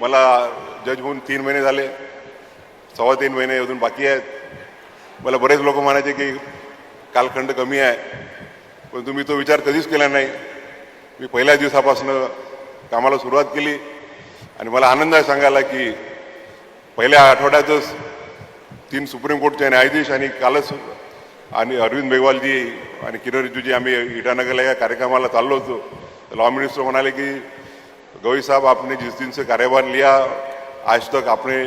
मला जज होऊन 3 महिने झाले, 3.25 महिने अजून बाकी आहेत. मला बरेच लोक म्हणायचे की कालखंड कमी आहे, पण तुम्ही तो विचार कधीच केला नाही. मी पहिल्या दिवसापासून कामाला सुरुवात केली आणि मला आनंद आहे सांगायला की पहिल्या आठवड्यातच 3 सुप्रीम कोर्टचे न्यायाधीश आणि कालच आणि अरविंद मेघवालजी आणि किरण रिजिजूजी आम्ही इटानगरला या कार्यक्रमाला चाललो होतो. तर लॉ मिनिस्टर म्हणाले की गवई साहब, आपने जिस दिन से कार्यभार लिया आज तक आपने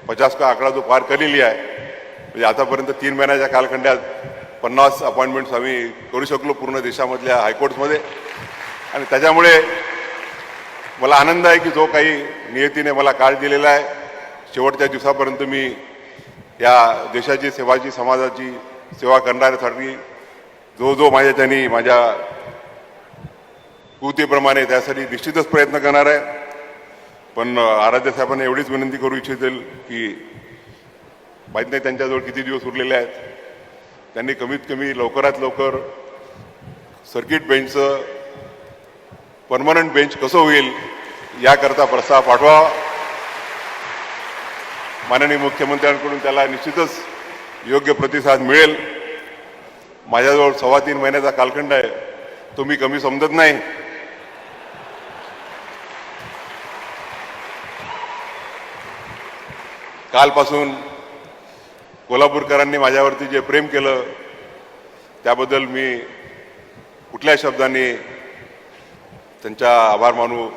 50 का आकडा जो पार कर लिया आहे. म्हणजे आतापर्यंत 3 महिन्याच्या कालखंडात 50 अपॉइंटमेंट्स आम्ही करू शकलो पूर्ण देशामधल्या हायकोर्ट्समध्ये. आणि त्याच्यामुळे मला आनंद आहे की जो काही नियतीने मला काळ दिलेला आहे, शेवटच्या दिवसापर्यंत मी या देशाची सेवाची समाजाची सेवा करण्यासाठी जो माझ्याच्यानी माझ्या कृतीप्रमाणे त्यासाठी निश्चितच प्रयत्न करणार आहे. पण आराध्य साहेबांना एवढीच विनंती करू इच्छितील की माहीत नाही त्यांच्याजवळ किती दिवस उरलेले आहेत, त्यांनी कमीत कमी लवकरात लवकर सर्किट बेंचचं परमनंट बेंच कसं होईल याकरता प्रस्ताव पाठवा. माननीय मुख्यमंत्र्यांकडून त्याला निश्चितच योग्य प्रतिसाद मिळेल. माझ्याजवळ 3.25 महिन्याचा कालखंड आहे, तो मी कमी समजत नाही. कालपासून कोल्हापूरकरांनी माझ्यावरती जे प्रेम केलं त्याबद्दल मी कुठल्याही शब्दांनी त्यांचा आभार मानू